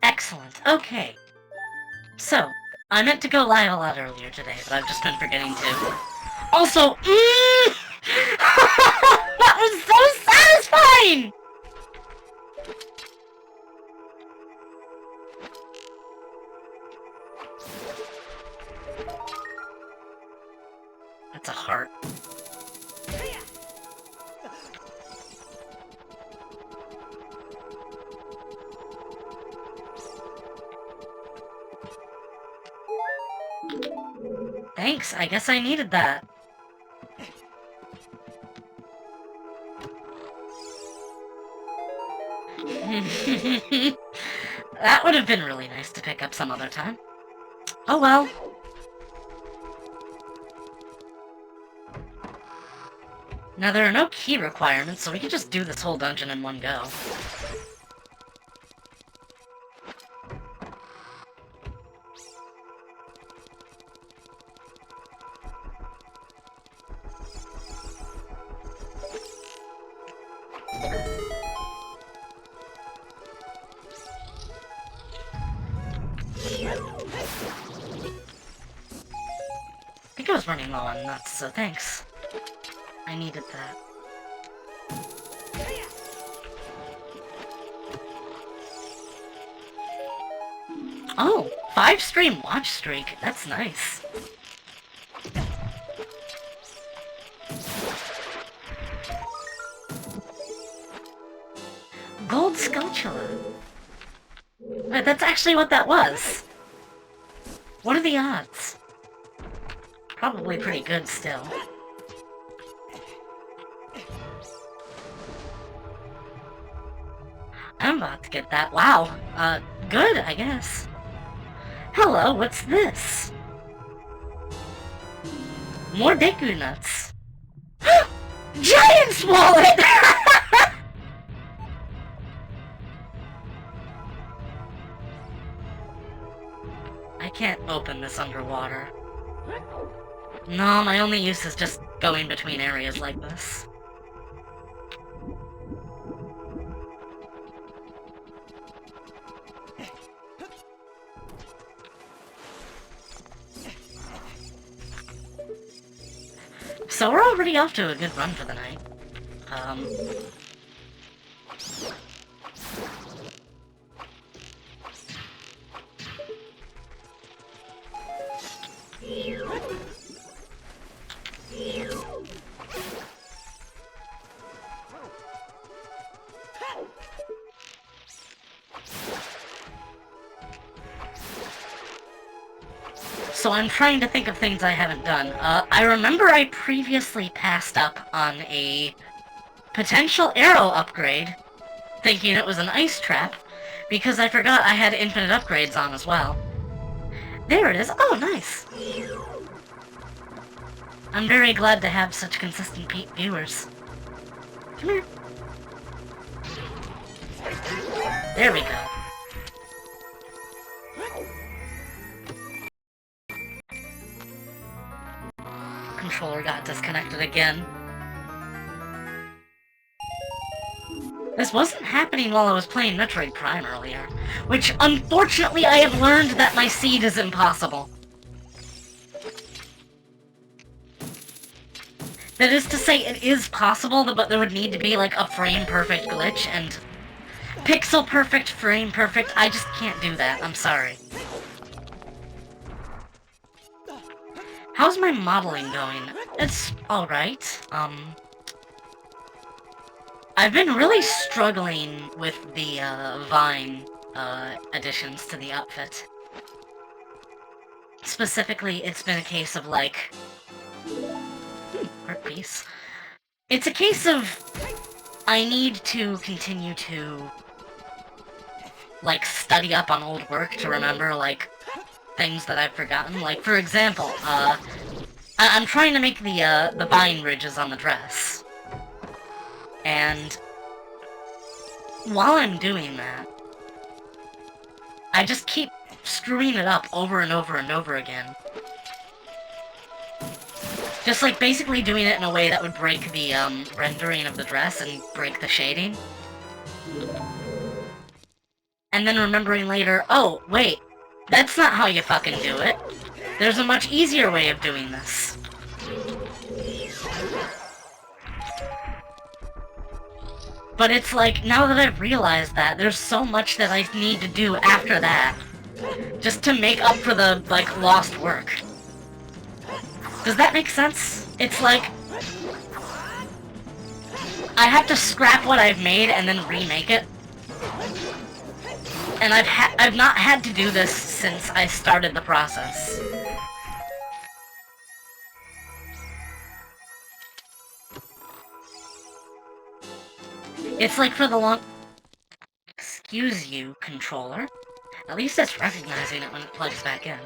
Excellent. Okay. So, I meant to go live a lot earlier today, but I've just been forgetting to. Also, that was so satisfying! That's a heart. Thanks, I guess I needed that. That would have been really nice to pick up some other time. Oh well. Now there are no key requirements, so we can just do this whole dungeon in one go. I think I was running low on nuts, so thanks. I needed that. Oh, 5-stream watch streak. That's nice. Gold Skulltula. Wait, that's actually what that was. What are the odds? Probably pretty good still. I'm about to get that. Wow. Good, I guess. Hello, what's this? More Deku nuts. Giant's wallet! I can't open this underwater. No, my only use is just going between areas like this. So we're already off to a good run for the night. So I'm trying to think of things I haven't done. I remember I previously passed up on a potential arrow upgrade, thinking it was an ice trap, because I forgot I had infinite upgrades on as well. There it is. Oh, nice. I'm very glad to have such consistent viewers. Come here. There we go. Controller got disconnected again. This wasn't happening while I was playing Metroid Prime earlier, which unfortunately I have learned that my seed is impossible. That is to say, it is possible, but there would need to be like a frame-perfect glitch, and pixel-perfect, frame-perfect, I just can't do that, I'm sorry. How's my modeling going? It's alright. I've been really struggling with the, Vine, additions to the outfit. Specifically, it's been a case of, like... art piece. It's a case of... I need to continue to... like, study up on old work to remember, like... things that I've forgotten. Like, for example, I'm trying to make the vine ridges on the dress. And while I'm doing that, I just keep screwing it up over and over and over again. Just like basically doing it in a way that would break the rendering of the dress and break the shading. and then remembering later, oh, wait, that's not how you fucking do it. There's a much easier way of doing this. But it's like, now that I've realized that, there's so much that I need to do after that. Just to make up for the, like, lost work. Does that make sense? It's like, I have to scrap what I've made and then remake it. And I've not had to do this since I started the process. It's like for the long... Excuse you, controller. At least it's recognizing it when it plugs back in.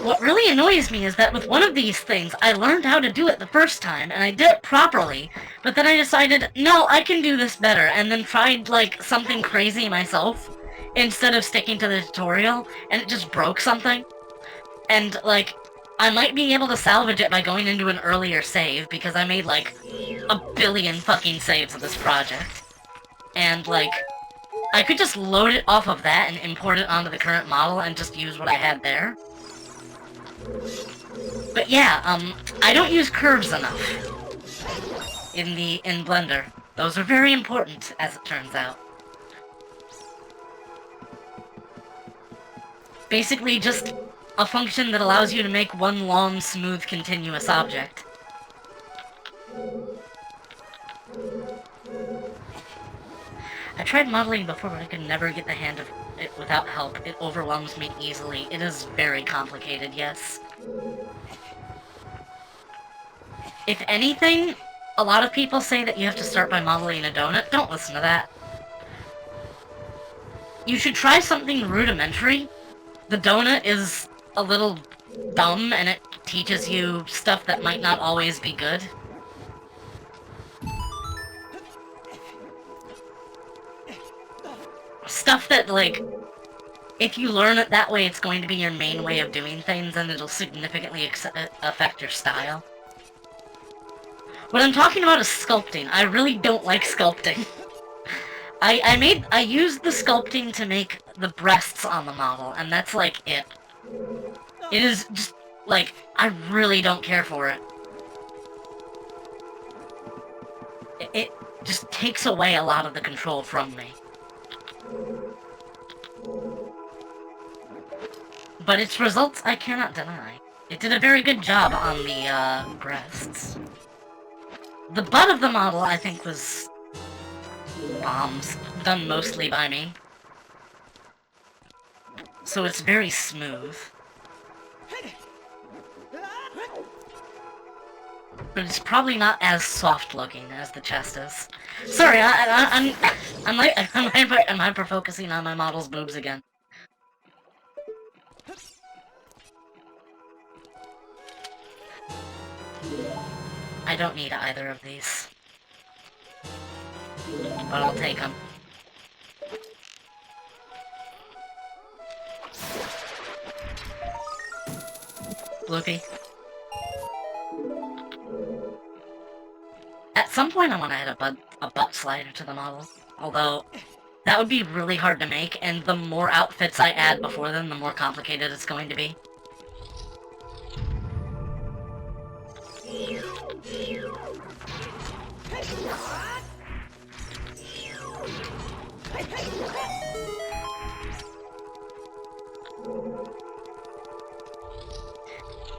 What really annoys me is that with one of these things, I learned how to do it the first time, and I did it properly, but then I decided, no, I can do this better, and then tried, like, something crazy myself, instead of sticking to the tutorial, and it just broke something. And, like, I might be able to salvage it by going into an earlier save, because I made, like, a billion fucking saves of this project. And, like, I could just load it off of that and import it onto the current model and just use what I had there. But yeah, I don't use curves enough in Blender. Those are very important, as it turns out. Basically just a function that allows you to make one long, smooth, continuous object. I tried modeling before, but I could never get the hang of it without help. It overwhelms me easily. It is very complicated, yes. If anything, a lot of people say that you have to start by modeling a donut. Don't listen to that. You should try something rudimentary. The donut is a little dumb, and it teaches you stuff that might not always be good. Stuff that, like, if you learn it that way, it's going to be your main way of doing things, and it'll significantly affect your style. What I'm talking about is sculpting. I really don't like sculpting. I used the sculpting to make the breasts on the model, and that's, like, it. It is just, like, I really don't care for it. It just takes away a lot of the control from me. But its results I cannot deny. It did a very good job on the, breasts. The butt of the model, I think, was bombs, done mostly by me. So it's very smooth. But it's probably not as soft-looking as the chest is. Sorry, I'm hyper-focusing on my model's boobs again. I don't need either of these. But I'll take them. Bloopy. At some point I want to add a butt slider to the model. Although, that would be really hard to make, and the more outfits I add before them, the more complicated it's going to be.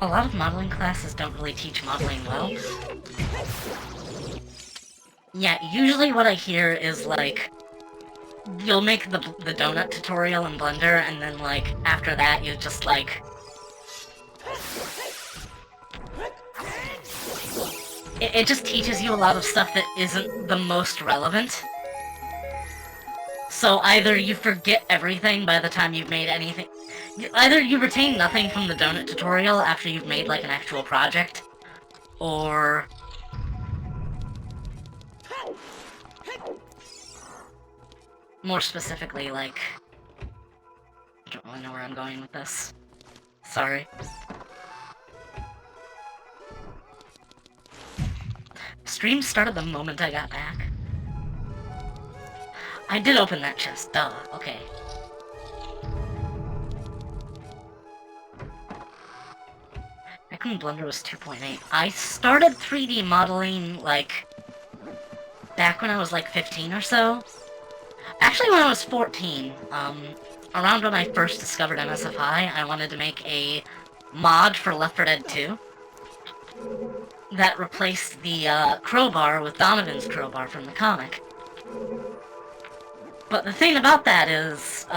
A lot of modeling classes don't really teach modeling well. Yeah, usually what I hear is, like, you'll make the donut tutorial in Blender, and then, like, after that you just, like... It just teaches you a lot of stuff that isn't the most relevant. So either you forget everything by the time you've made anything... Either you retain nothing from the donut tutorial after you've made, like, an actual project, or... more specifically, like... I don't really know where I'm going with this. Sorry. Stream started the moment I got back. I did open that chest, duh, okay. Blender was 2.8. I started 3D modeling, like, back when I was, like, 15 or so. Actually, when I was 14, around when I first discovered MSFI, I wanted to make a mod for Left 4 Dead 2 that replaced the, crowbar with Donovan's crowbar from the comic. But the thing about that is,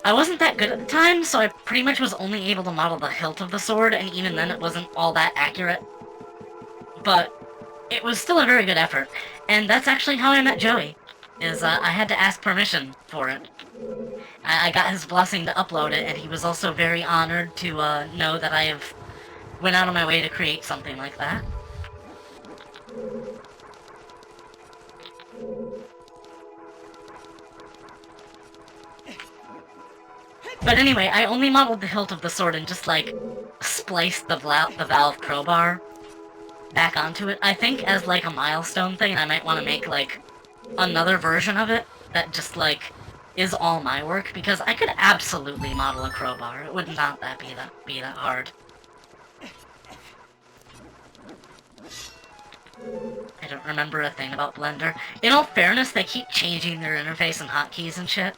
I wasn't that good at the time, so I pretty much was only able to model the hilt of the sword, and even then it wasn't all that accurate. But it was still a very good effort, and that's actually how I met Joey, is I had to ask permission for it. I got his blessing to upload it, and he was also very honored to know that I have went out of my way to create something like that. But anyway, I only modeled the hilt of the sword and just, like, spliced the valve crowbar back onto it. I think as, like, a milestone thing, I might want to make, like, another version of it that just, like, is all my work, because I could absolutely model a crowbar. It would not be that hard. I don't remember a thing about Blender. In all fairness, they keep changing their interface and hotkeys and shit.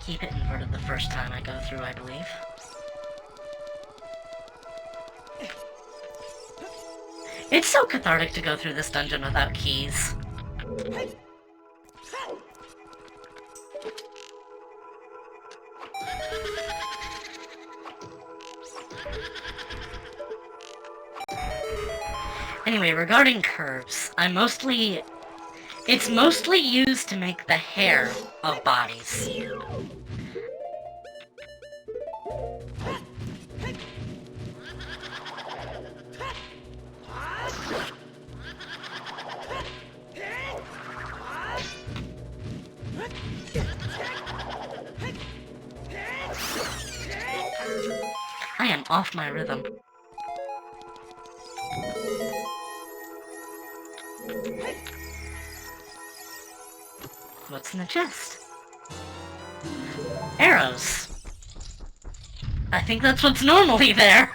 Keep it inverted the first time I go through, I believe. It's so cathartic to go through this dungeon without keys. Anyway, regarding curves, it's mostly used to make the hair of bodies. I am off my rhythm. What's in the chest? Arrows. I think that's what's normally there.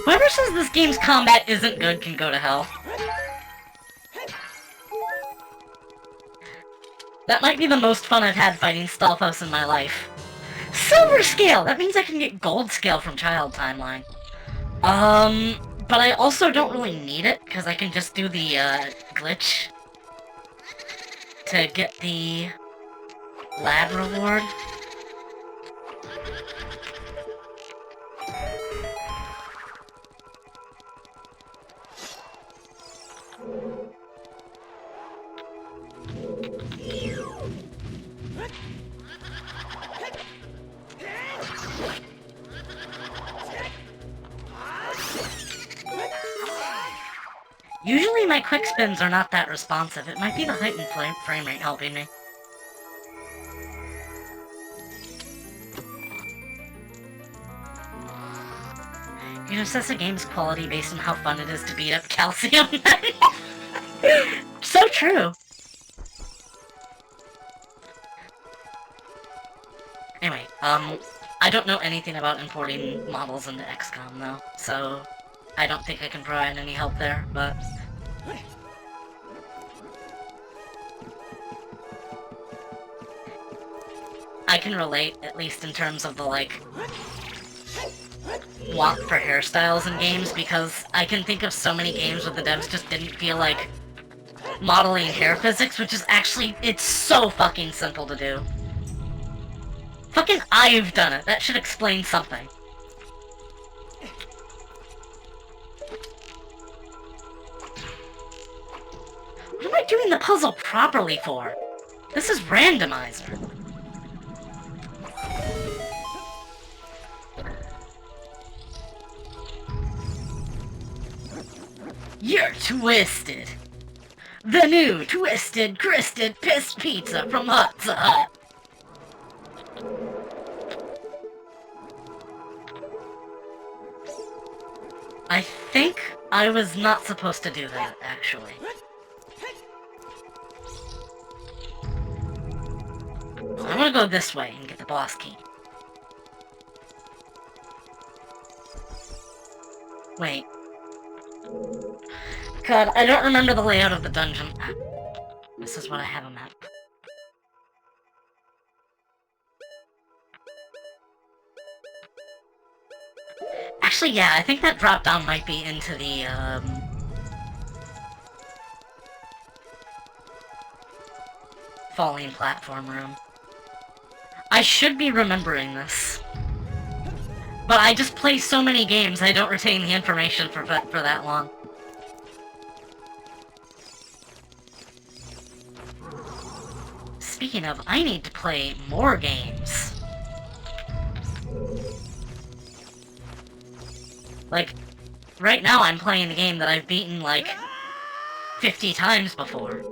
Whoever says this game's combat isn't good can go to hell. That might be the most fun I've had fighting Stalfos in my life. Silver scale! That means I can get gold scale from Child Timeline. But I also don't really need it, because I can just do the, glitch to get the lab reward. Usually my quick spins are not that responsive. It might be the heightened frame rate helping me. You assess a game's quality based on how fun it is to beat up Calcium. So true. Anyway, I don't know anything about importing models into XCOM though, so I don't think I can provide any help there, but I can relate, at least in terms of the, like, want for hairstyles in games, because I can think of so many games where the devs just didn't feel like modeling hair physics, which is actually, it's so fucking simple to do. Fucking I've done it. That should explain something. What am I doing the puzzle properly for? This is Randomizer. You're twisted. The new Twisted Cristed Piss Pizza from Hut to Hut. I think I was not supposed to do that, actually. I'm gonna go this way and get the boss key. Wait. God, I don't remember the layout of the dungeon. This is what I have a map. Actually, yeah, I think that drop down might be into the, falling platform room. I should be remembering this. But I just play so many games, I don't retain the information for that long. Speaking of, I need to play more games. Like, right now I'm playing a game that I've beaten, like, 50 times before.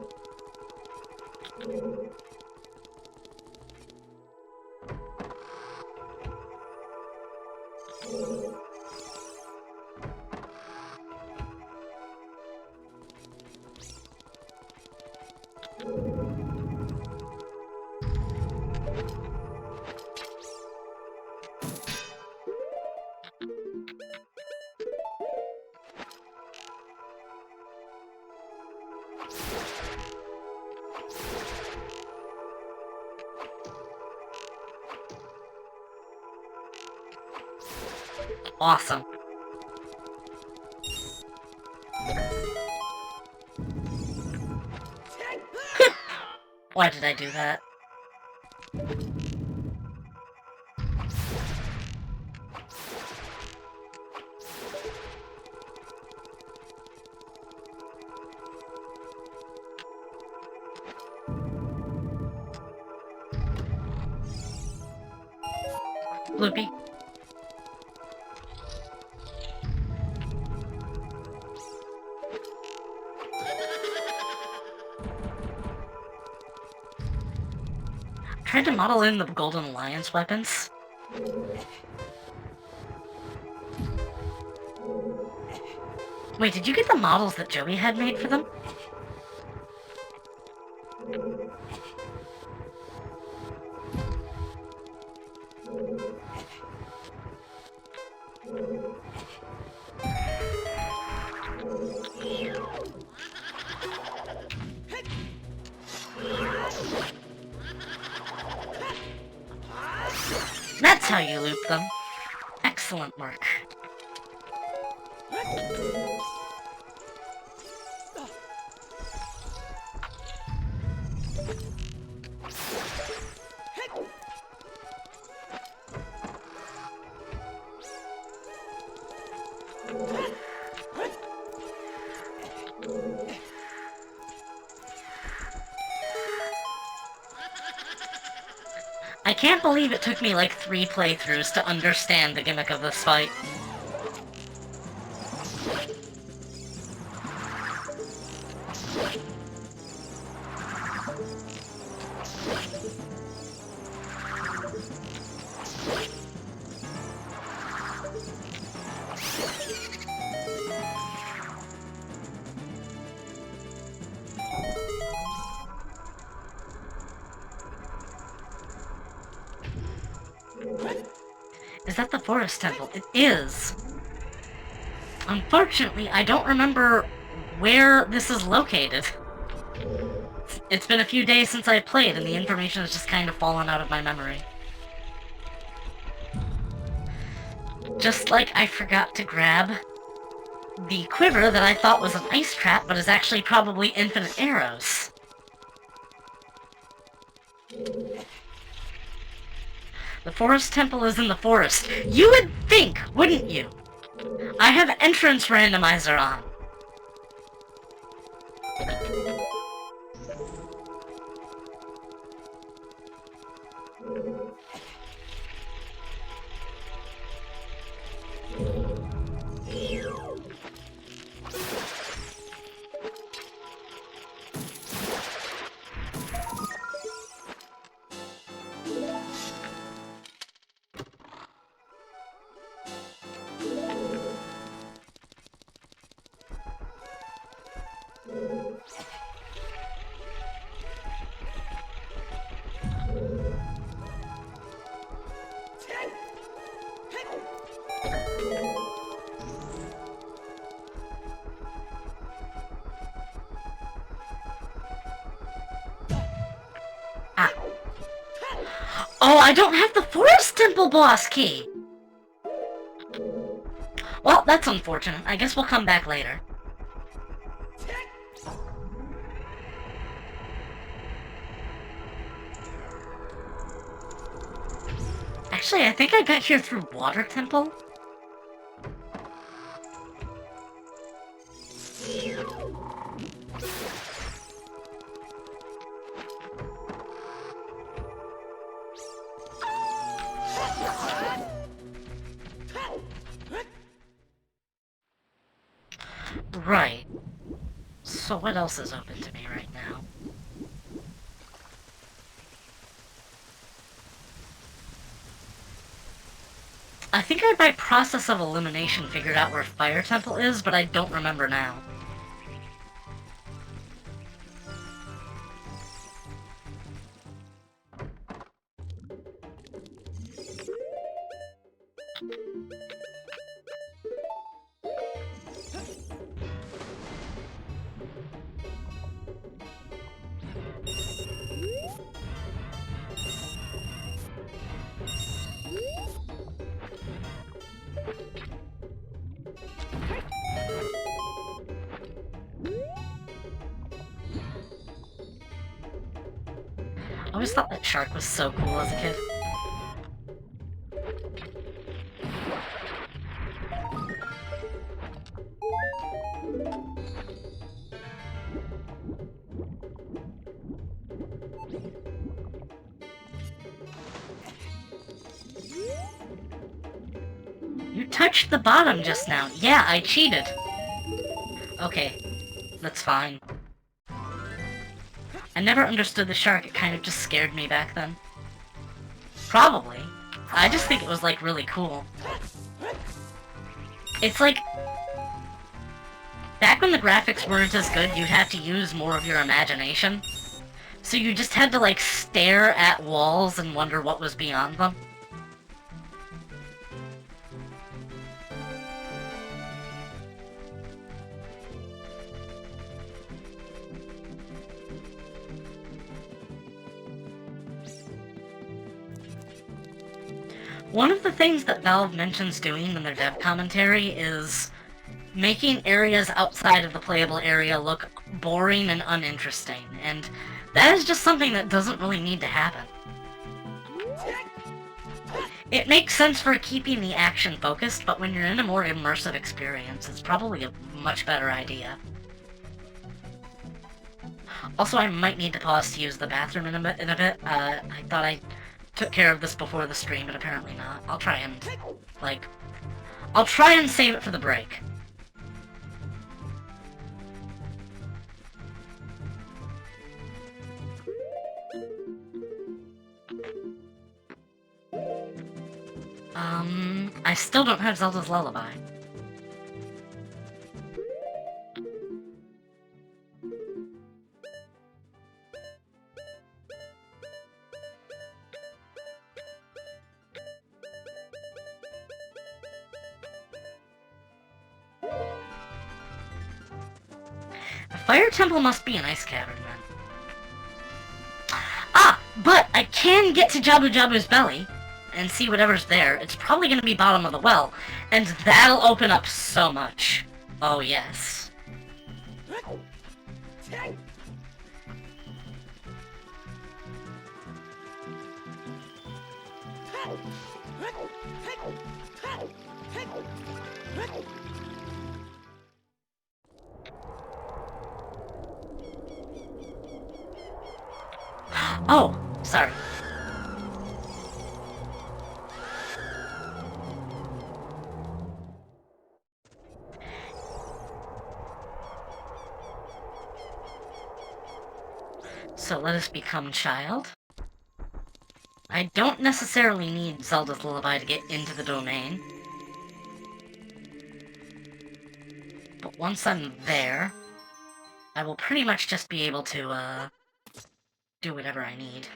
Awesome. Why did I do that? Loopy. Tried to model in the Golden Alliance weapons. Wait, did you get the models that Joey had made for them? That's how you loop them. Excellent work. I can't believe it took me like 3 playthroughs to understand the gimmick of this fight. Is that the forest temple? It is! Unfortunately, I don't remember where this is located. It's been a few days since I played, and the information has just kind of fallen out of my memory. Just like I forgot to grab the quiver that I thought was an ice trap, but is actually probably infinite arrows. The forest temple is in the forest. You would think, wouldn't you? I have entrance randomizer on. Oh, I don't have the Forest Temple boss key! Well, that's unfortunate. I guess we'll come back later. Actually, I think I got here through Water Temple. Right. So what else is open to me right now? I think I by process of elimination figured out where Fire Temple is, but I don't remember now. I always thought that shark was so cool as a kid. You touched the bottom just now. Yeah, I cheated. Okay, that's fine. I never understood the shark, it kind of just scared me back then. Probably. I just think it was, like, really cool. It's like... back when the graphics weren't as good, you'd have to use more of your imagination. So you just had to, like, stare at walls and wonder what was beyond them. One of the things that Valve mentions doing in their dev commentary is making areas outside of the playable area look boring and uninteresting, and that is just something that doesn't really need to happen. It makes sense for keeping the action focused, but when you're in a more immersive experience, it's probably a much better idea. Also, I might need to pause to use the bathroom in a bit. I thought I took care of this before the stream, but apparently not. I'll try and save it for the break. I still don't have Zelda's Lullaby. The Fire Temple must be an ice cavern, then. Ah! But I can get to Jabu Jabu's belly, and see whatever's there. It's probably gonna be bottom of the well, and that'll open up so much. Oh, yes. Oh, sorry. So let us become child. I don't necessarily need Zelda's Lullaby to get into the domain. But once I'm there, I will pretty much just be able to, do whatever I need.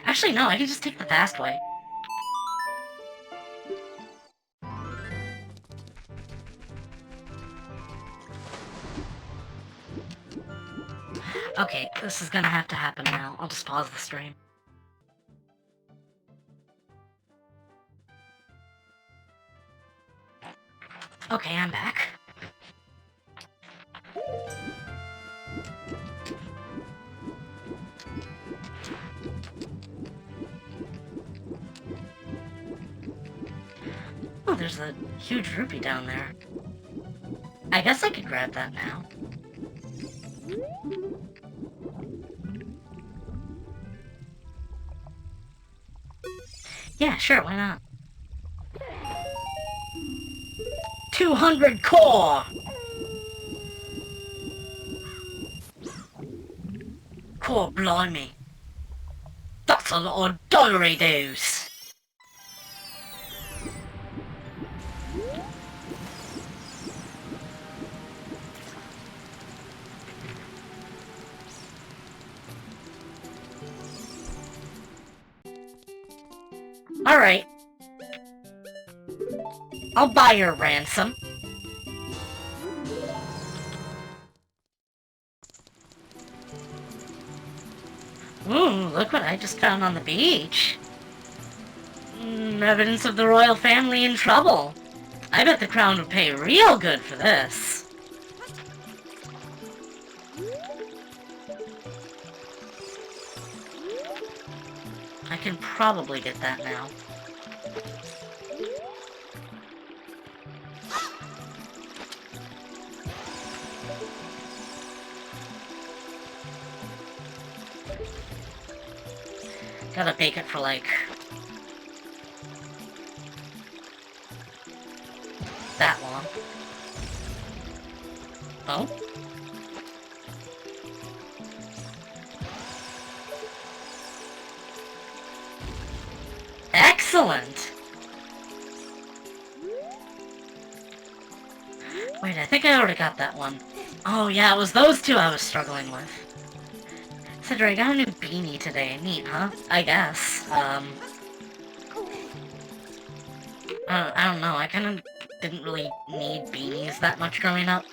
Actually, no, I can just take the fast way. Okay, this is gonna have to happen now. I'll just pause the stream. Okay, I'm back. Oh, there's a huge rupee down there. I guess I could grab that now. Yeah, sure, why not? 200 core! Core blimey. That's a lot of dollary dues! Alright. I'll buy your ransom. Ooh, look what I just found on the beach. Evidence of the royal family in trouble. I bet the crown would pay real good for this. I can probably get that now. Gotta bake it for, like, that long. Oh? Excellent! Wait, I think I already got that one. Oh yeah, it was those two I was struggling with. Sedra, I got a new beanie today. Neat, huh? I guess. I don't know, I kinda didn't really need beanies that much growing up.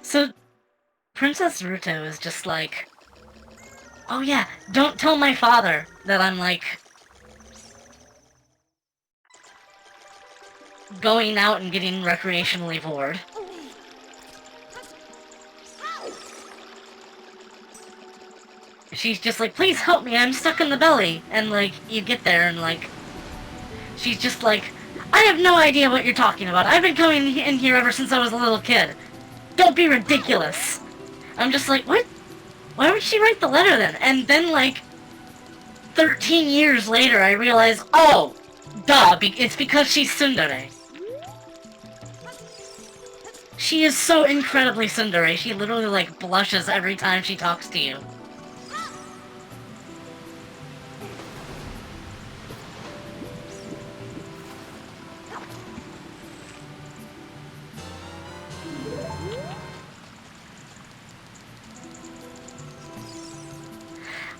So, Princess Ruto is just like, oh yeah, don't tell my father that I'm, like, going out and getting recreationally bored. She's just like, please help me, I'm stuck in the belly. And, like, you get there and, like, she's just like, I have no idea what you're talking about. I've been coming in here ever since I was a little kid. Don't be ridiculous. I'm just like, what? Why would she write the letter then? And then, like, 13 years later, I realize, oh, duh, it's because she's tsundere. She is so incredibly tsundere. She literally, like, blushes every time she talks to you.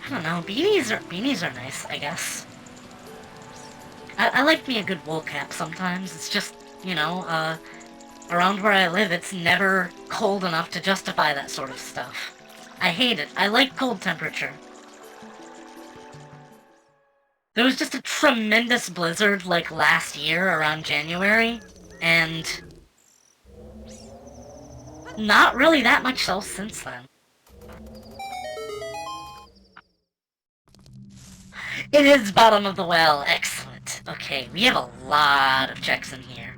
I don't know, beanies are nice, I guess. I like me a good wool cap sometimes. It's just, you know, around where I live, it's never cold enough to justify that sort of stuff. I hate it. I like cold temperature. There was just a tremendous blizzard, like, last year around January, and not really that much else since then. It is bottom of the well. Excellent. Okay, we have a lot of checks in here.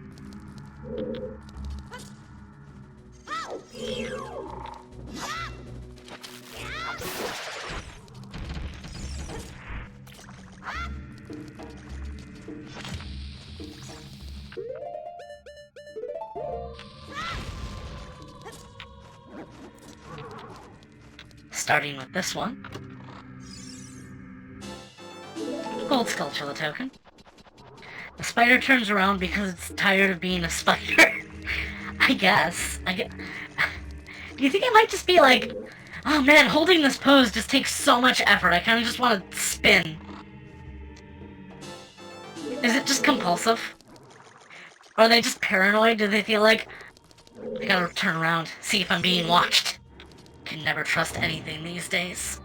Starting with this one. Gold Skulltula token. The spider turns around because it's tired of being a spider. I guess. Do you think it might just be like, oh man, holding this pose just takes so much effort, I kind of just want to spin. Is it just compulsive? Or are they just paranoid? Do they feel like, I gotta turn around, see if I'm being watched? Can never trust anything these days.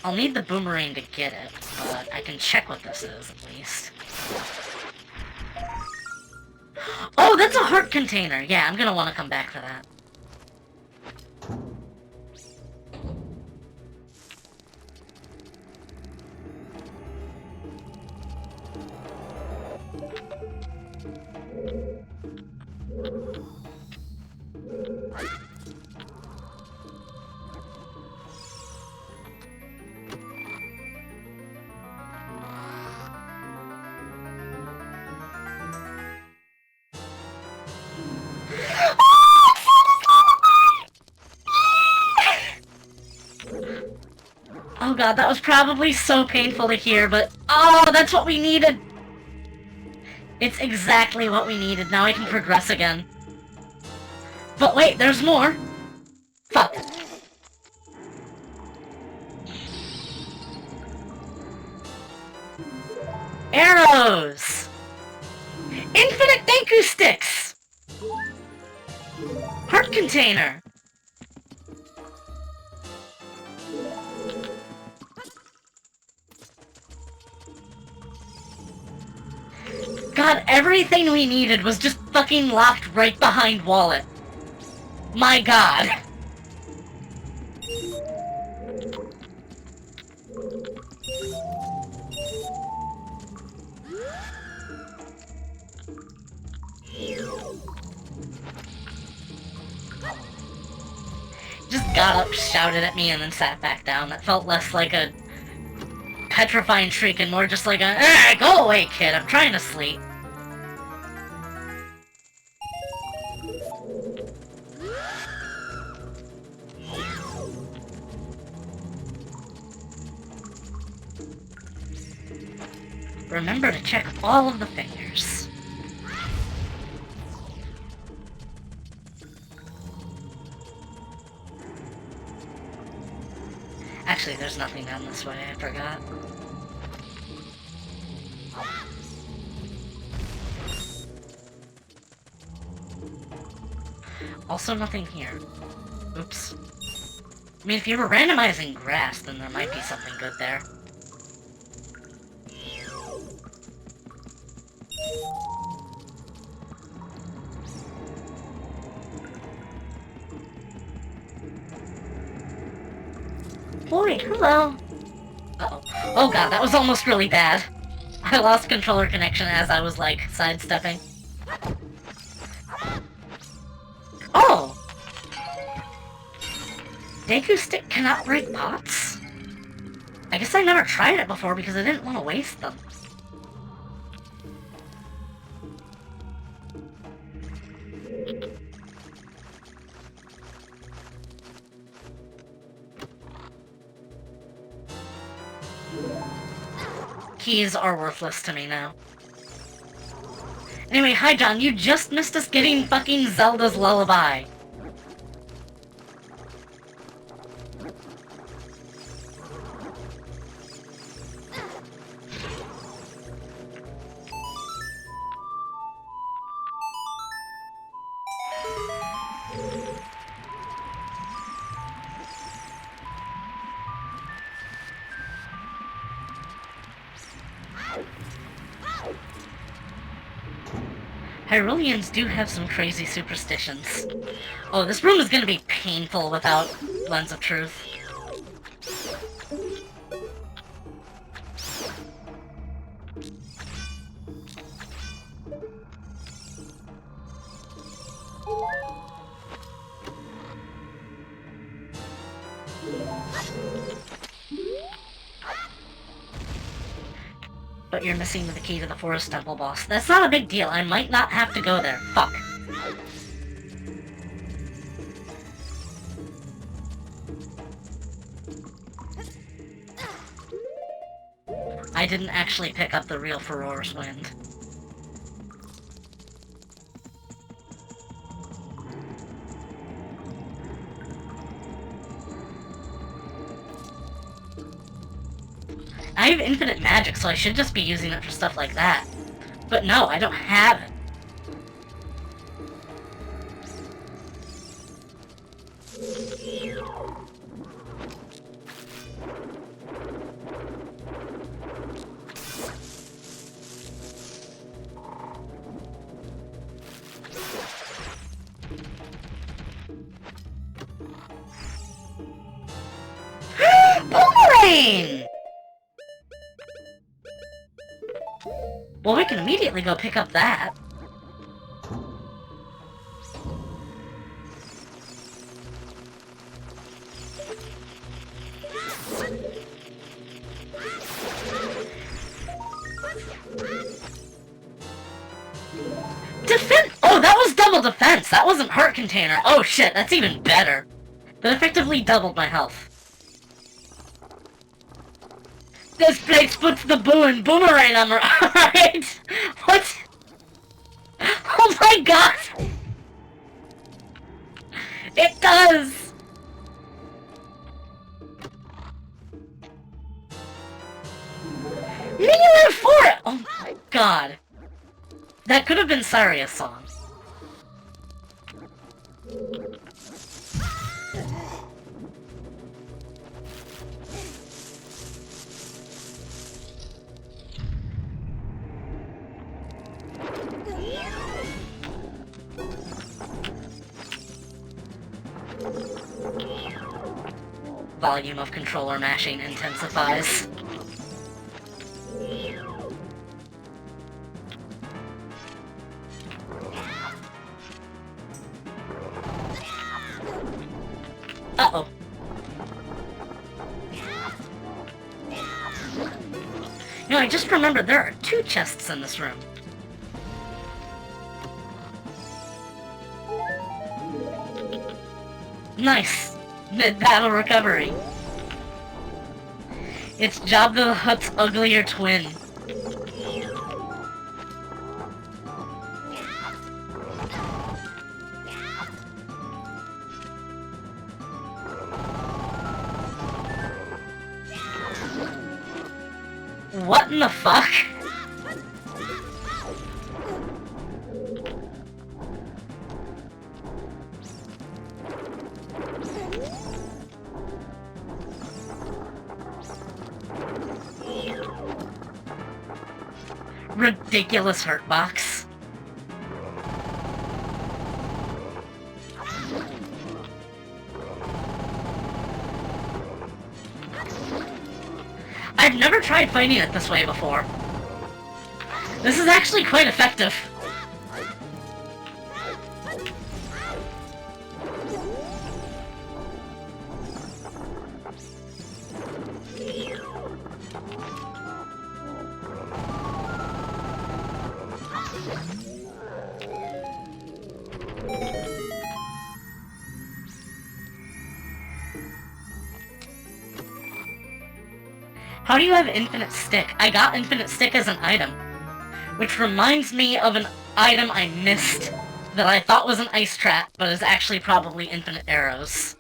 I'll need the boomerang to get it, but I can check what this is, at least. Oh, that's a heart container! Yeah, I'm gonna want to come back for that. Oh god, that was probably so painful to hear, but oh, that's what we needed! It's exactly what we needed. Now I can progress again. But wait, there's more! Fuck. Arrows! Infinite Denku sticks! Heart container! God, everything we needed was just fucking locked right behind Wallet. My god. Just got up, shouted at me, and then sat back down. That felt less like a petrifying shriek and more just like a, go away, kid, I'm trying to sleep. Remember to check all of the fingers. Actually, there's nothing down this way, I forgot. Also nothing here. Oops. I mean, if you were randomizing grass, then there might be something good there. Boy, hello! Uh-oh. Oh god, that was almost really bad. I lost controller connection as I was, like, sidestepping. Oh! Deku stick cannot break pots? I guess I never tried it before because I didn't want to waste them. Keys are worthless to me now. Anyway, hi John, you just missed us getting fucking Zelda's Lullaby. Hyruleans do have some crazy superstitions. Oh, this room is gonna be painful without Lens of Truth. But you're missing the key to the Forest Temple boss. That's not a big deal. I might not have to go there. Fuck. I didn't actually pick up the real Furore's Wind. I have infinite magic, so I should just be using it for stuff like that. But no, I don't have it. Boomerang! Well, we can immediately go pick up that. Defense! Oh, that was double defense! That wasn't heart container. Oh shit, that's even better. That effectively doubled my health. This place puts the boomerang on right. What? Oh my god! It does! Melee for it! Oh my god. That could have been Saria's song. Volume of controller mashing intensifies. Uh-oh. You know, I just remembered there are 2 chests in this room. Nice. Mid-battle recovery. It's Jabba the Hutt's uglier twin. What in the fuck? Ridiculous hurtbox. I've never tried fighting it this way before. This is actually quite effective. How do you have infinite stick? I got infinite stick as an item. Which reminds me of item I missed that I thought was an ice trap, but is actually probably infinite arrows.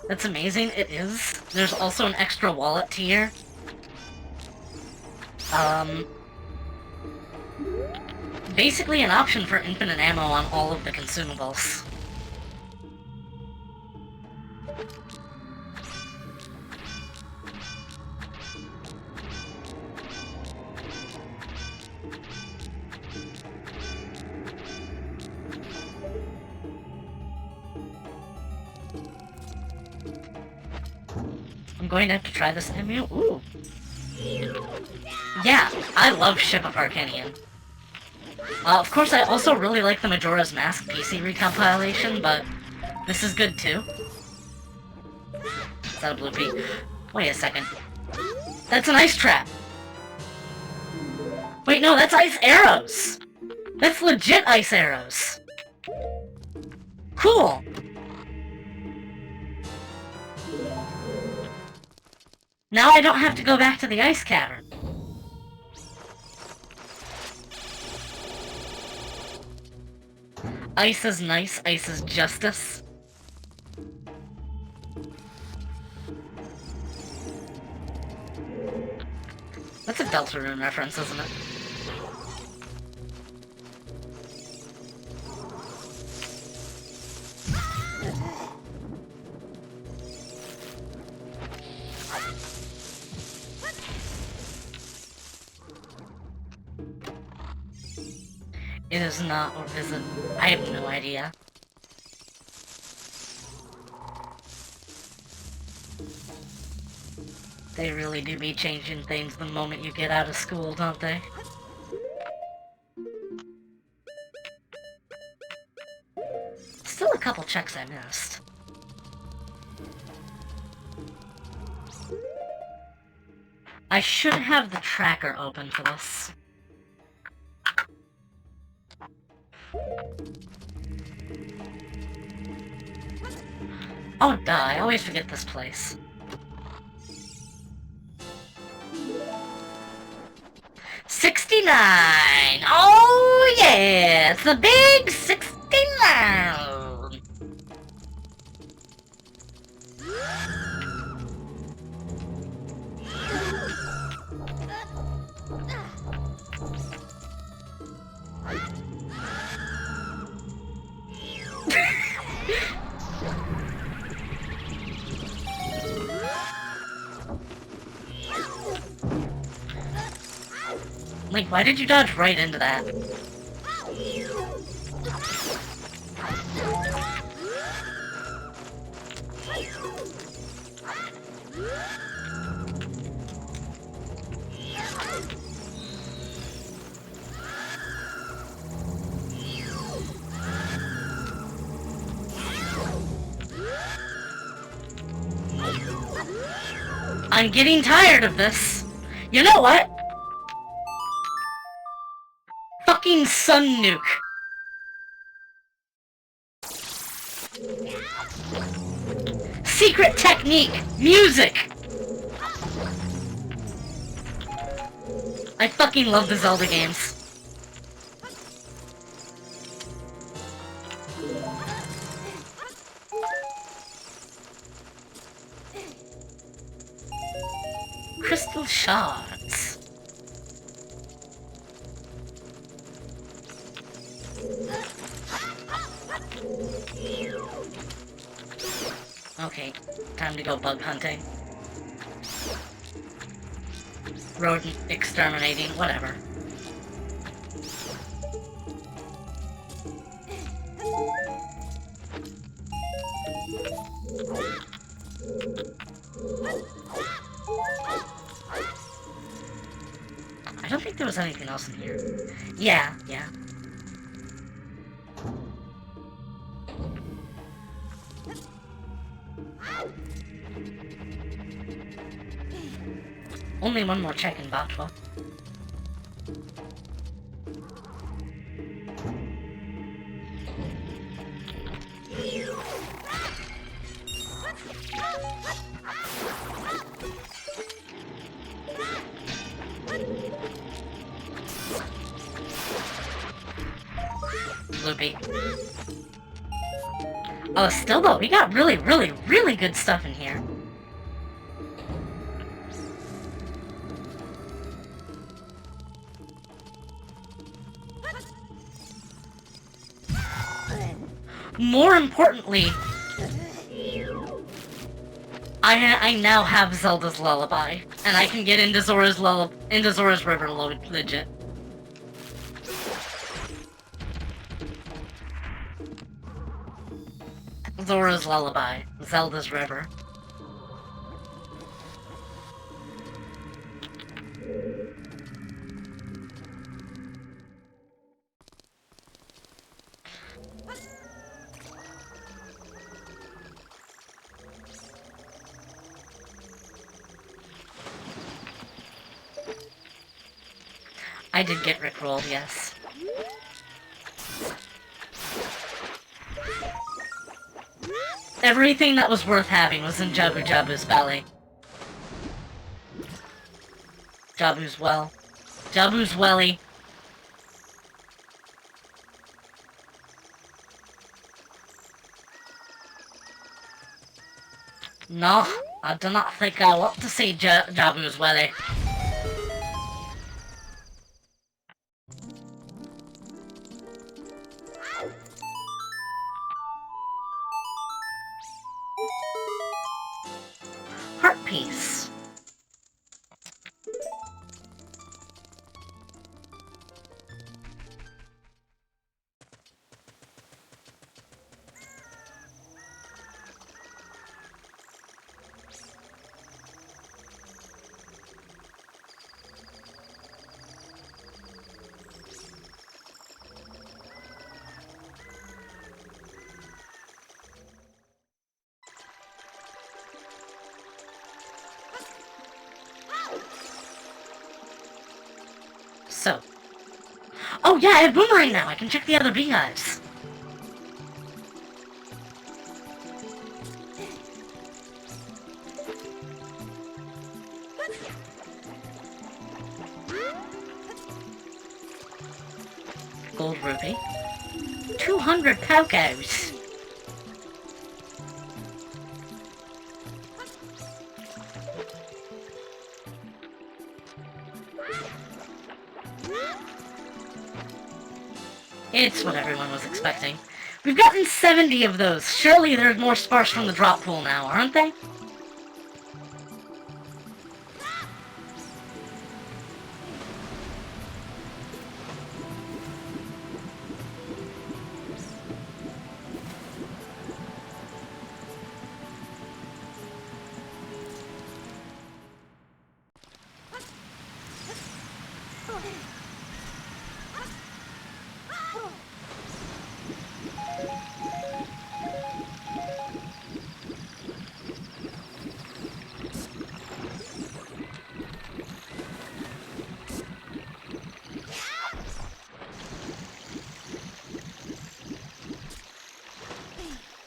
That's amazing, it is. There's also an extra wallet tier. Basically an option for infinite ammo on all of the consumables. I'm going to have to try this ammo. Ooh. Yeah, I love Ship of Arcanian. Of course, I also really like the Majora's Mask PC recompilation, but this is good too. Is that a blue pea? Wait a second. That's an ice trap! Wait, no, that's ice arrows! That's legit ice arrows! Cool! Now I don't have to go back to the ice cavern. Ice is nice, ice is justice. That's a Deltarune reference, isn't it? It is not, or is it? I have no idea. They really do be changing things the moment you get out of school, don't they? Still a couple checks I missed. I should have the tracker open for this. Oh, duh, I always forget this place. $69! Oh, yeah! It's the big $69! Like, why did you dodge right into that? I'm getting tired of this. You know what? Fucking Sun Nuke. Secret technique. Music. I fucking love the Zelda games. Crystal shards. Okay, time to go bug hunting. Rodent exterminating, whatever. was anything else in here. Yeah. Only one more check in Vtuber. Loopy. Oh, still though, we got really good stuff in here. More importantly, I now have Zelda's Lullaby, and I can get into Zora's River legit. Zora's Lullaby, Zelda's River. I did get rickrolled, yes. Everything that was worth having was in Jabu's belly. Jabu's well. Jabu's welly. No, I do not think I want to see Jabu's welly. Heart piece. So. Oh yeah, I have Boomerang now! I can check the other Beehives. Gold Rupee. 200 Pokos! It's what everyone was expecting. We've gotten 70 of those. Surely there's more sparse from the drop pool now, aren't they?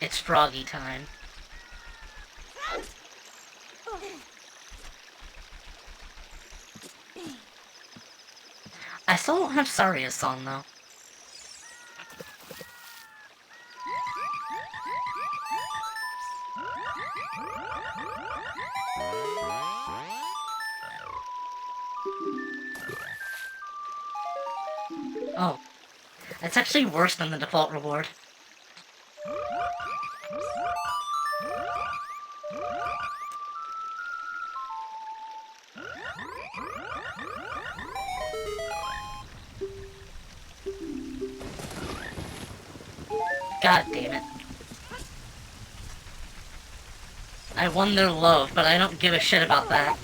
It's froggy time. I still don't have Saria's song, though. Oh. That's actually worse than the default reward. God damn it. I won their love, but I don't give a shit about that.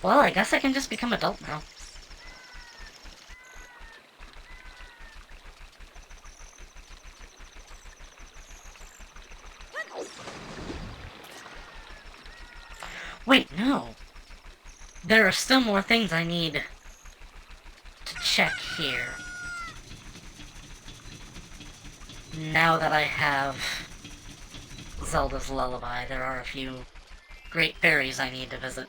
Well, I guess I can just become adult now. Wait, no. There are still more things I need to check here. Now that I have Zelda's Lullaby, there are a few great fairies I need to visit.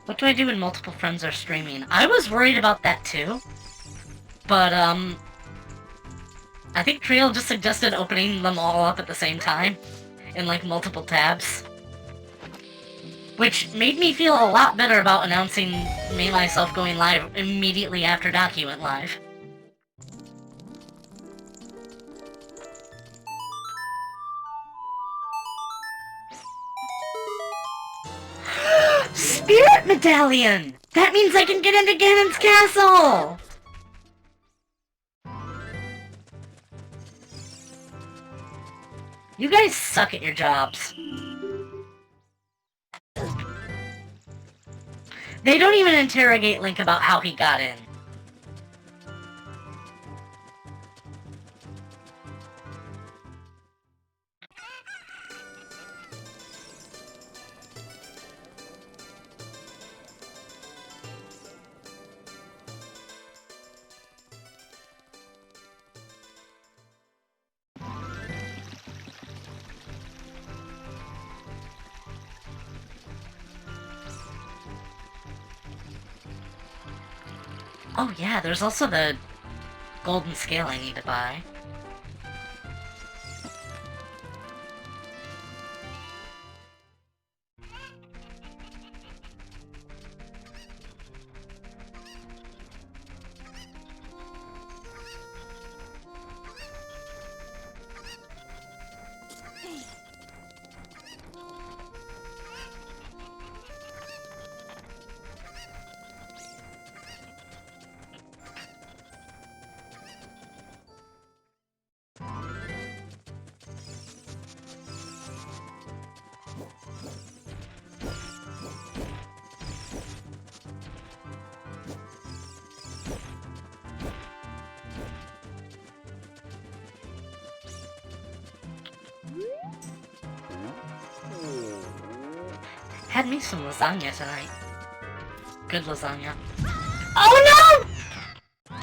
What do I do when multiple friends are streaming? I was worried about that too. But, I think Triel just suggested opening them all up at the same time. In, like, multiple tabs. Which made me feel a lot better about announcing me myself going live immediately after Docu went live. Spirit Medallion! That means I can get into Ganon's castle! You guys suck at your jobs. They don't even interrogate Link about how he got in. Oh yeah, there's also the golden scale I need to buy. Had me some lasagna tonight. Good lasagna. Oh no!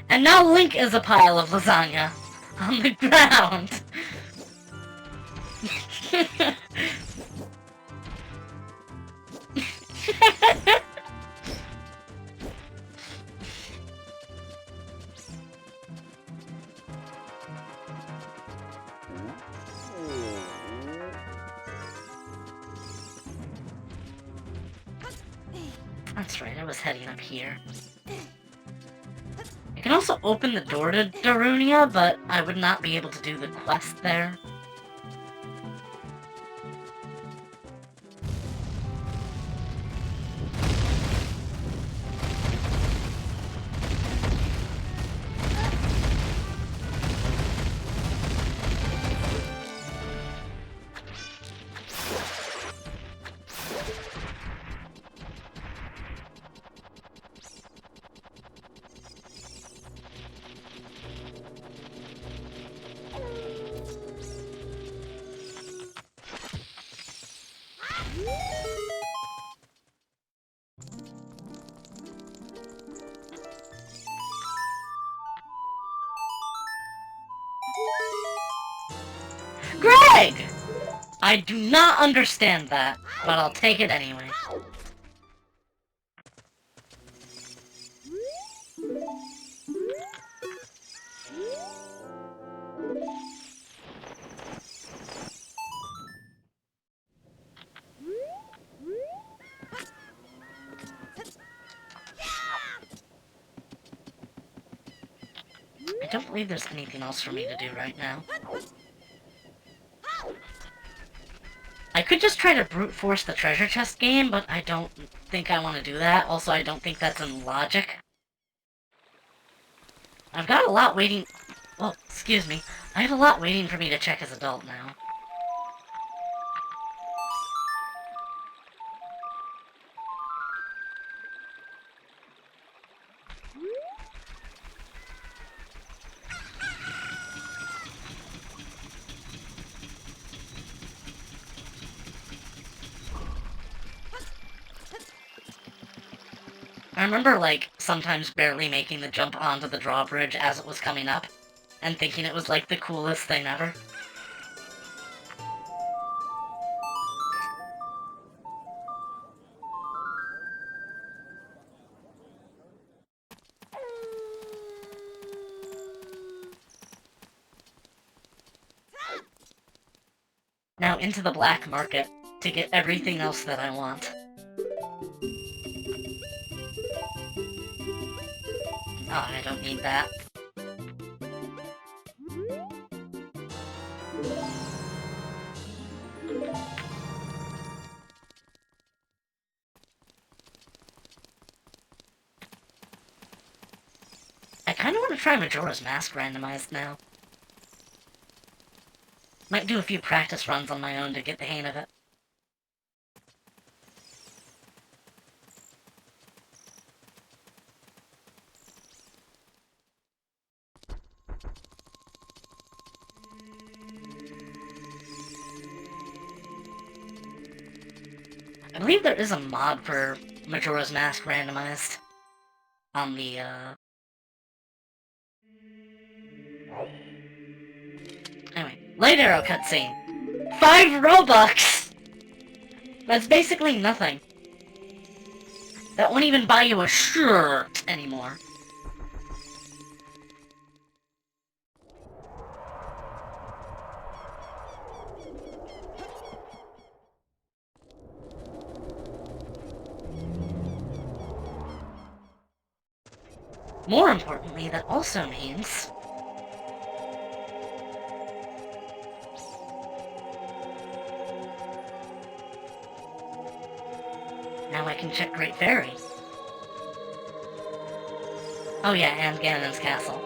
And now Link is a pile of lasagna on the ground. That's right, I was heading up here. I can also open the door to Darunia, but I would not be able to do the quest there. Greg! I do not understand that, but I'll take it anyway. I don't believe there's anything else for me to do right now. I could just try to brute force the treasure chest game, but I don't think I want to do that. Also, I don't think that's in logic. I've got a lot waiting... Well, excuse me. I have a lot waiting for me to check as adult now. I remember, like, sometimes barely making the jump onto the drawbridge as it was coming up, and thinking it was, like, the coolest thing ever. Now into the black market to get everything else that I want. Oh, I don't need that. I kinda wanna try Majora's Mask randomized now. Might do a few practice runs on my own to get the hang of it. I believe there is a mod for Majora's Mask randomized on the, Anyway, Light Arrow cutscene. 5 Robux! That's basically nothing. That won't even buy you a shirt anymore. More importantly, that also means... now I can check Great Fairy. Oh yeah, and Ganon's castle.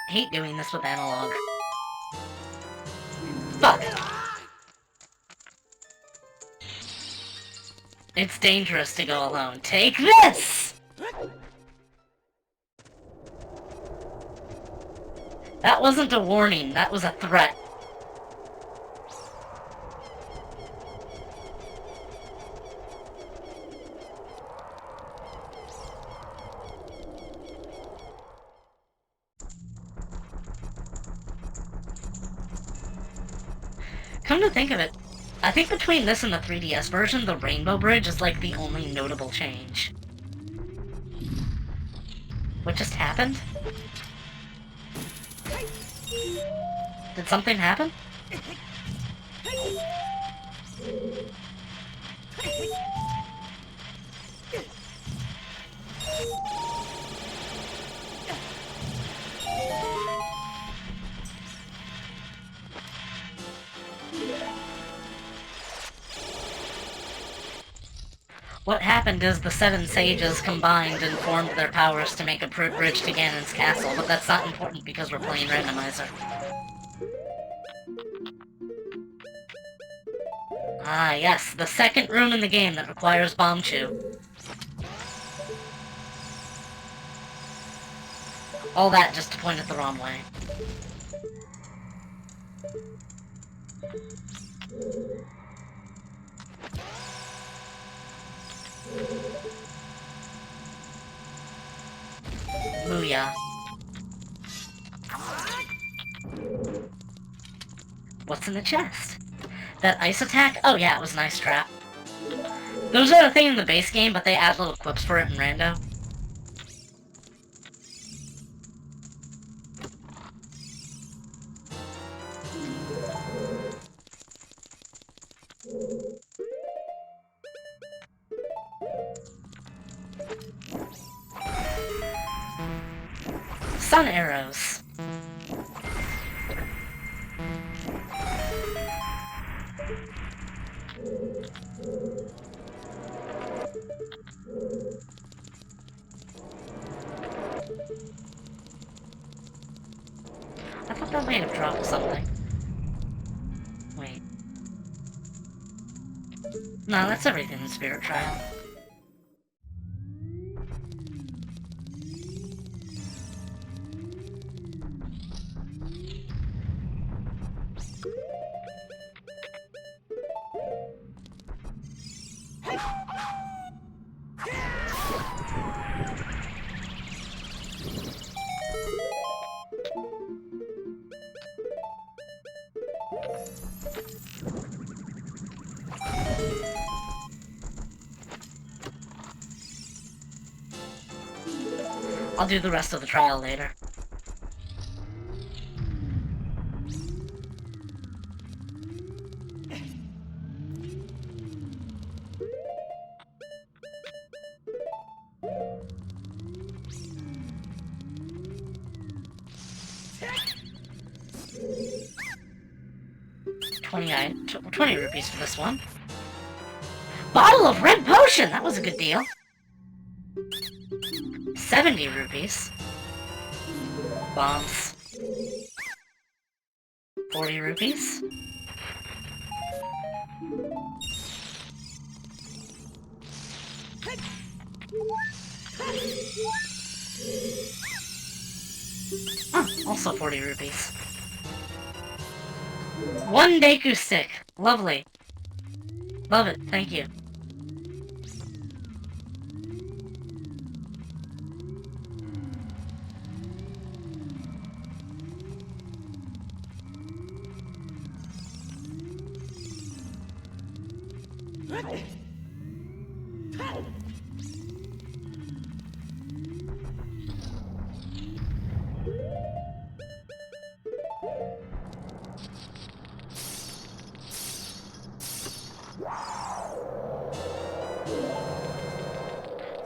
I hate doing this with analog. Fuck! It's dangerous to go alone. Take this! That wasn't a warning, that was a threat. Come to think of it, I think between this and the 3DS version, the Rainbow Bridge is like the only notable change. What just happened? Did something happen? What happened is the 7 sages combined and formed their powers to make a bridge to Ganon's castle, but that's not important because we're playing Randomizer. Ah, yes, the second room in the game that requires Bomb Chew. All that just to point it the wrong way. Booyah. What's in the chest? That ice attack? Oh yeah, it was an ice trap. Those are a thing in the base game, but they add little clips for it in Rando. sun arrows. I thought that might have dropped something. Wait. No, that's everything in Spirit Trial. I'll do the rest of the trial later. $20 rupees for this one. Bottle of red potion! That was a good deal. 70 rupees. Bombs. 40 rupees. Oh, also 40 rupees. One Deku stick. Lovely. Love it, thank you.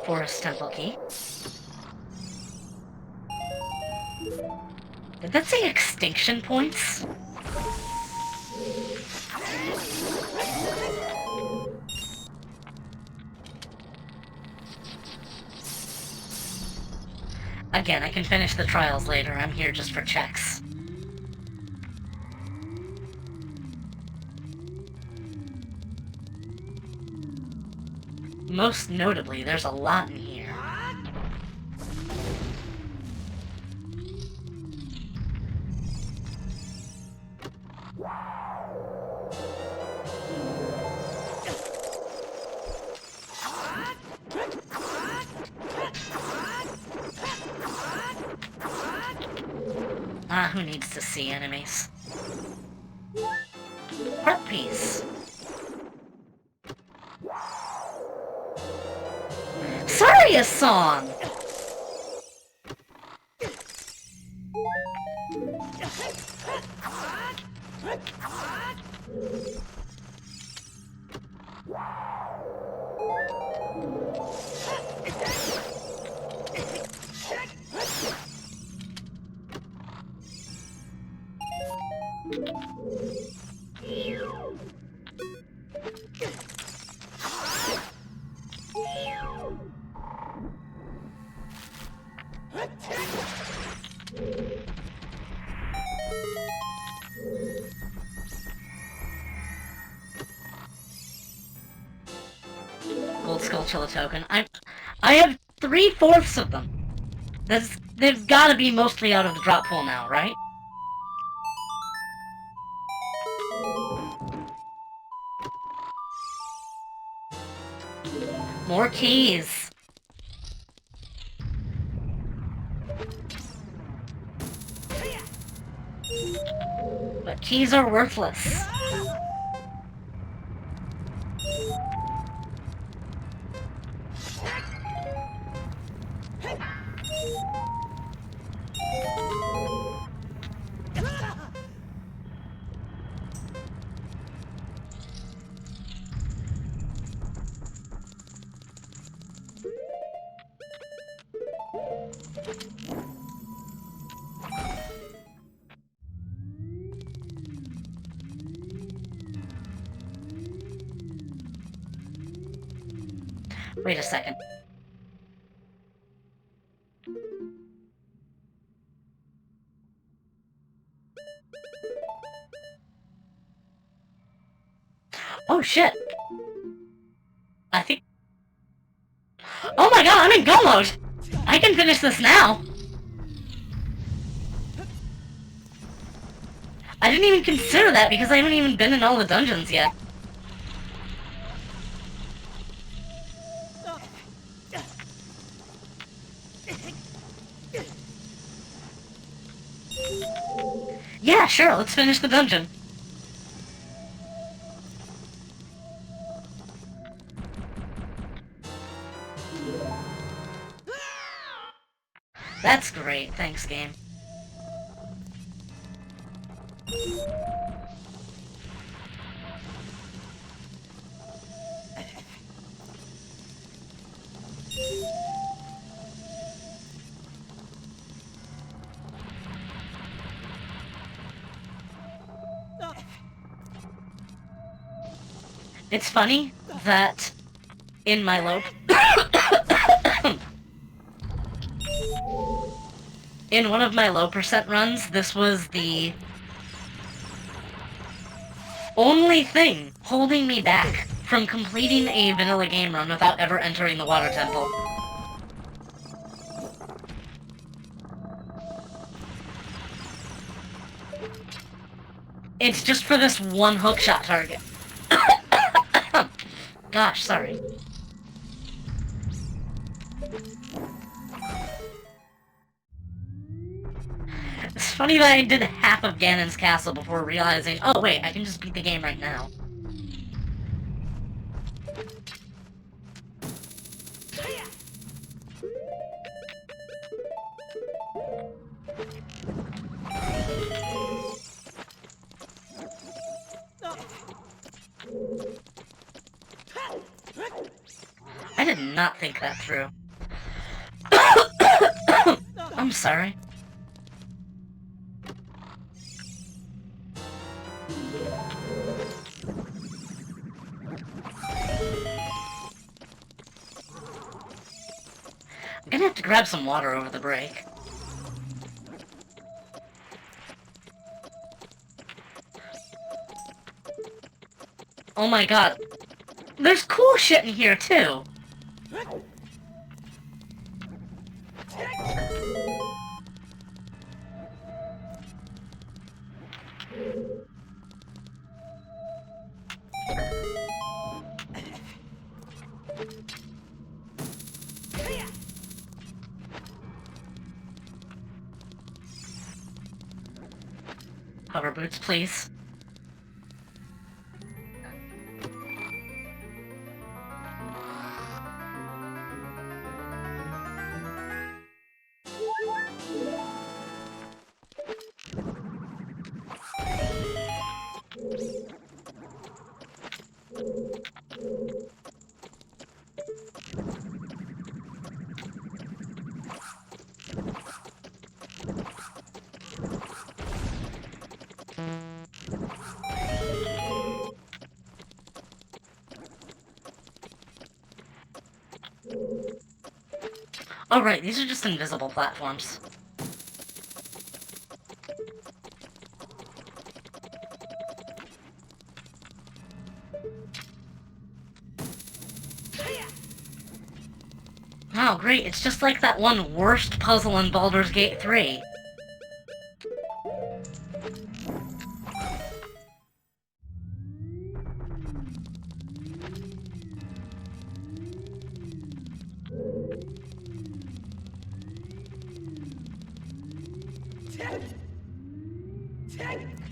Forest Temple Key. Did that say extinction points? Again, I can finish the trials later. I'm here just for checks. Most notably, there's a lot in here. Who needs to see enemies? Heart piece. Saria's song! Gold Skulltula token. I have 3/4 of them. They've gotta be mostly out of the drop pool now, right? More keys. But keys are worthless. Wait a second. Oh shit! I think... Oh my god, I'm in go mode! I can finish this now! I didn't even consider that because I haven't even been in all the dungeons yet. Yeah, sure, let's finish the dungeon. That's great, thanks, game. It's funny that in my low... in one of my low percent runs, this was the only thing holding me back from completing a vanilla game run without ever entering the water temple. It's just for this one hookshot target. Gosh, sorry. It's funny that I did half of Ganon's castle before realizing, oh wait, I can just beat the game right now. I did not think that through. I'm sorry. I'm gonna have to grab some water over the break. Oh my god. There's cool shit in here, too. Hover boots, please. Oh right, these are just invisible platforms. Oh great, it's just like that one worst puzzle in Baldur's Gate 3.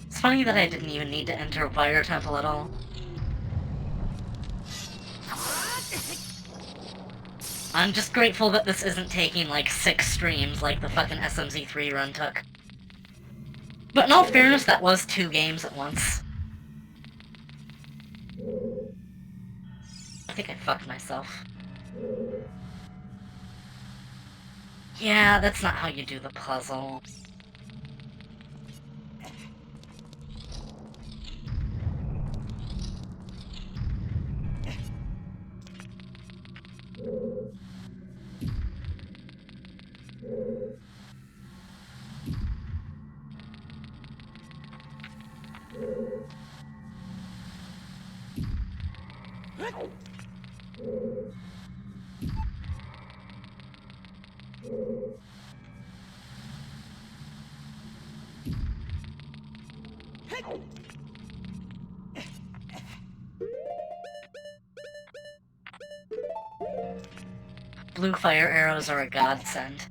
It's funny that I didn't even need to enter a fire temple at all. I'm just grateful that this isn't taking like 6 streams like the fucking SMZ3 run took. But in all fairness, that was 2 games at once. I think I fucked myself. Yeah, that's not how you do the puzzle. Blue fire arrows are a godsend.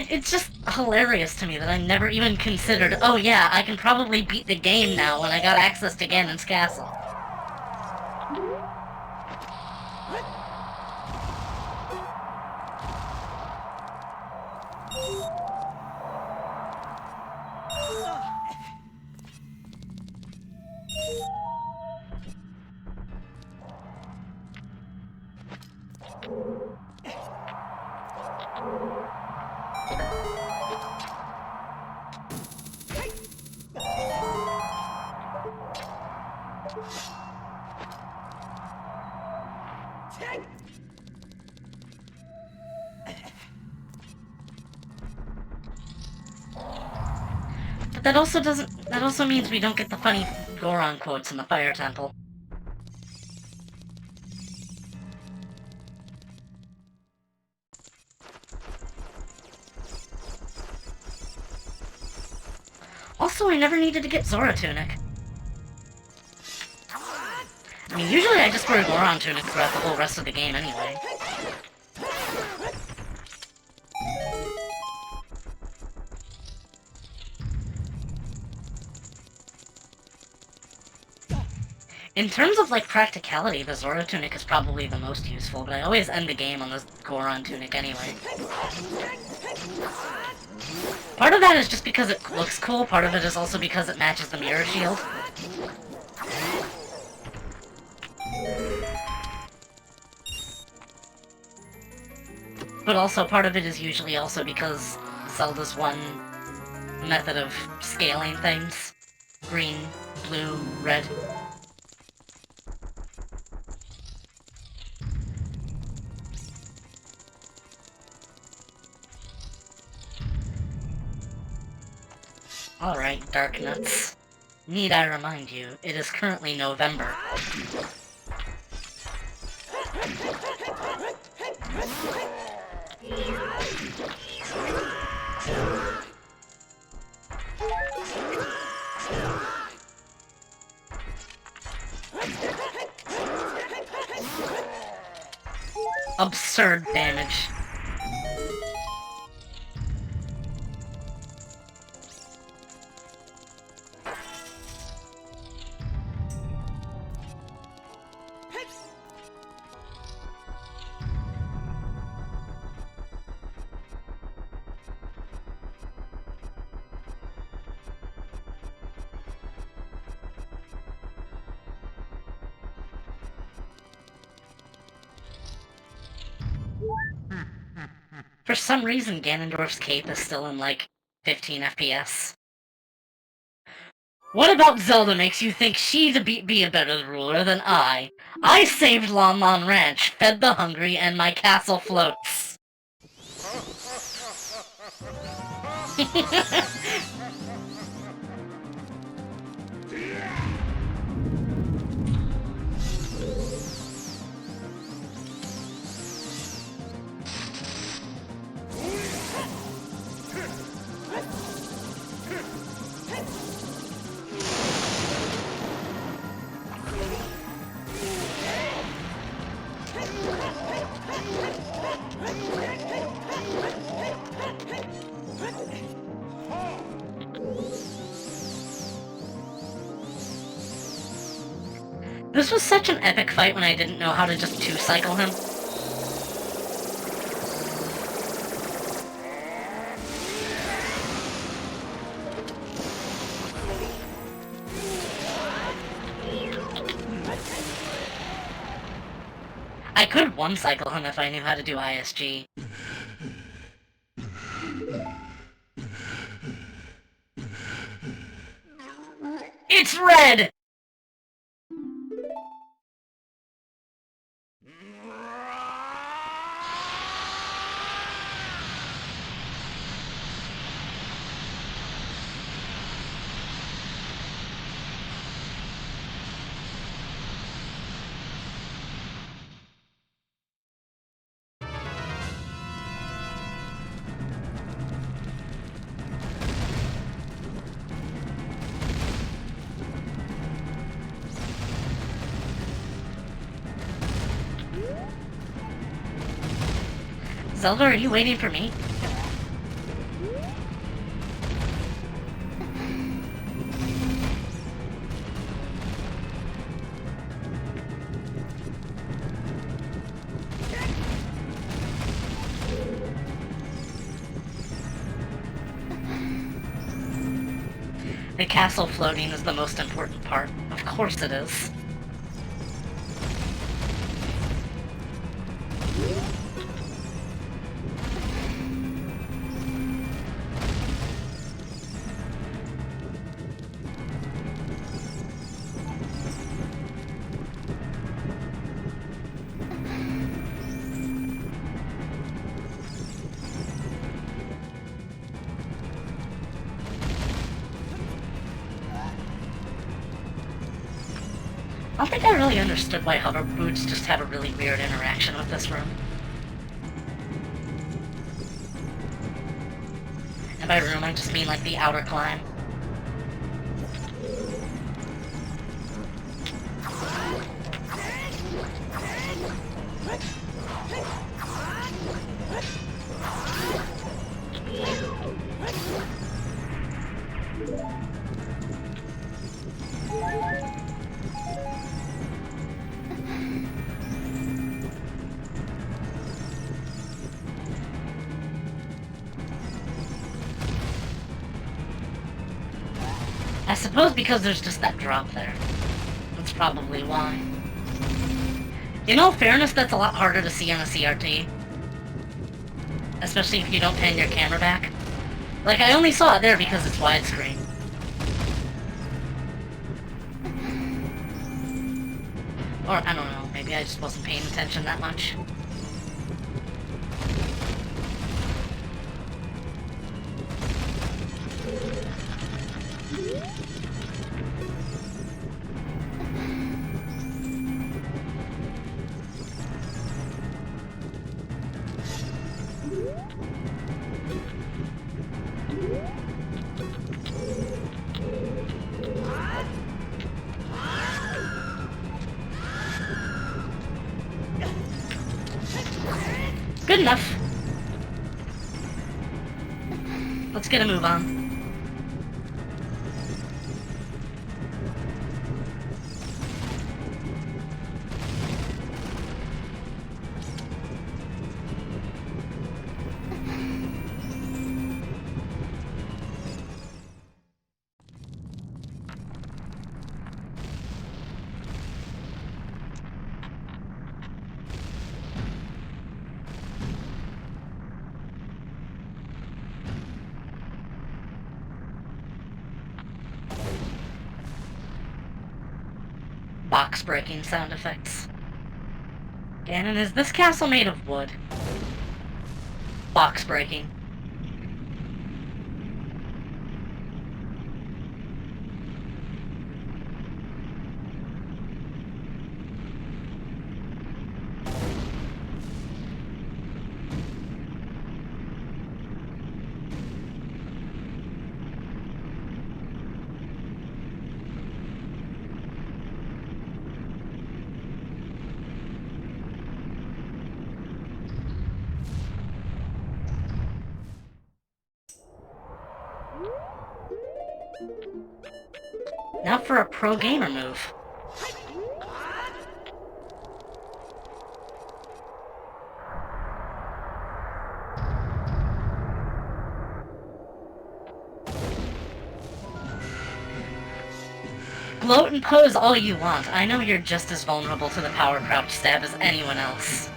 It's just hilarious to me that I never even considered, oh yeah, I can probably beat the game now when I got access to Ganon's castle. But that also means we don't get the funny Goron quotes in the Fire Temple. Also, I never needed to get Zora Tunic. I mean, usually I just wear Goron Tunic throughout the whole rest of the game anyway. In terms of, like, practicality, the Zora Tunic is probably the most useful, but I always end the game on the Goron Tunic anyway. Part of that is just because it looks cool, part of it is also because it matches the mirror shield. But also part of it is usually also because Zelda's one method of scaling things. Green, blue, red. Alright, Dark Nuts. Need I remind you, it is currently November. Absurd damage. For some reason, Ganondorf's cape is still in, like, 15 FPS. What about Zelda makes you think she'd be a better ruler than I? I saved Lon Lon Ranch, fed the hungry, and my castle floats. This was such an epic fight when I didn't know how to just two-cycle him. I could one-cycle him if I knew how to do ISG. It's red! Zelda, are you waiting for me? The castle floating is the most important part. Of course it is. I don't think I really understood why hover boots just have a really weird interaction with this room. And by room, I just mean like the outer climb. I suppose because there's just that drop there. That's probably why. In all fairness, that's a lot harder to see on a CRT. Especially if you don't pan your camera back. Like, I only saw it there because it's widescreen. Or, I don't know, maybe I just wasn't paying attention that much. Good enough. Let's get a move on. Box breaking sound effects. Ganon, is this castle made of wood? Box breaking. Now for a pro gamer move. Gloat and pose all you want. I know you're just as vulnerable to the power crouch stab as anyone else.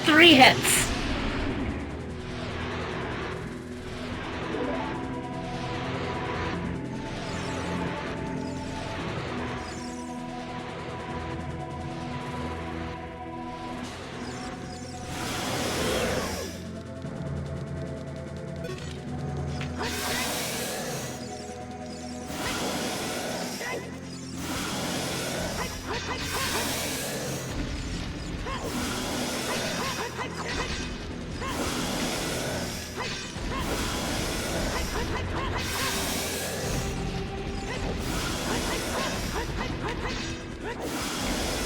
Three hits.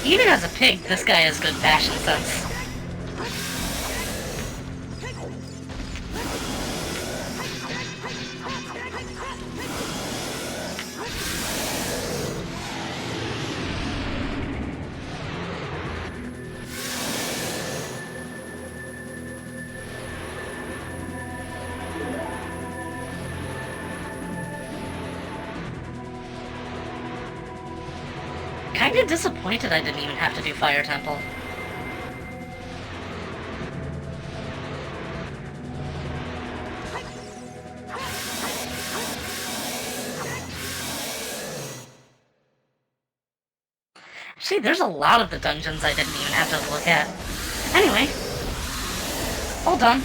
Even as a pig, this guy has good fashion sense. Kinda disappointed I didn't even have to do Fire Temple. Actually, there's a lot of the dungeons I didn't even have to look at. Anyway, all done.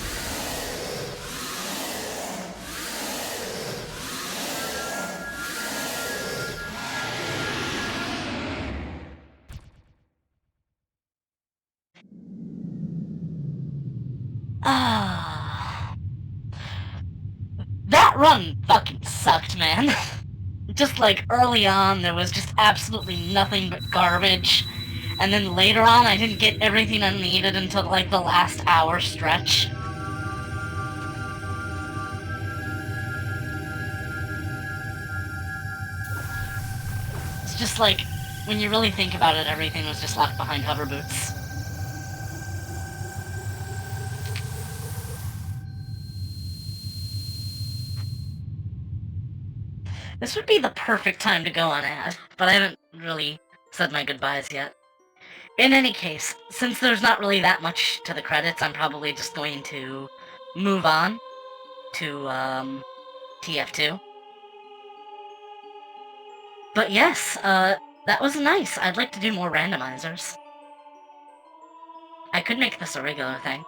That run fucking sucked, man. Just like early on, there was just absolutely nothing but garbage. And then later on, I didn't get everything I needed until like the last hour stretch. It's just like, when you really think about it, everything was just locked behind hover boots. This would be the perfect time to go on ad, but I haven't really said my goodbyes yet. In any case, since there's not really that much to the credits, I'm probably just going to move on to, TF2. But yes, that was nice. I'd like to do more randomizers. I could make this a regular thing.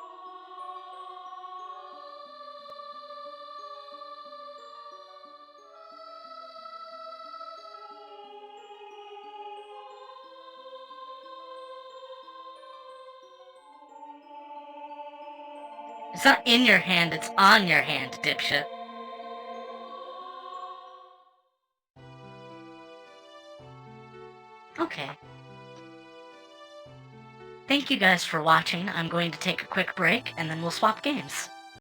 It's not in your hand, it's on your hand, dipshit. Okay. Thank you guys for watching. I'm going to take a quick break, and then we'll swap games.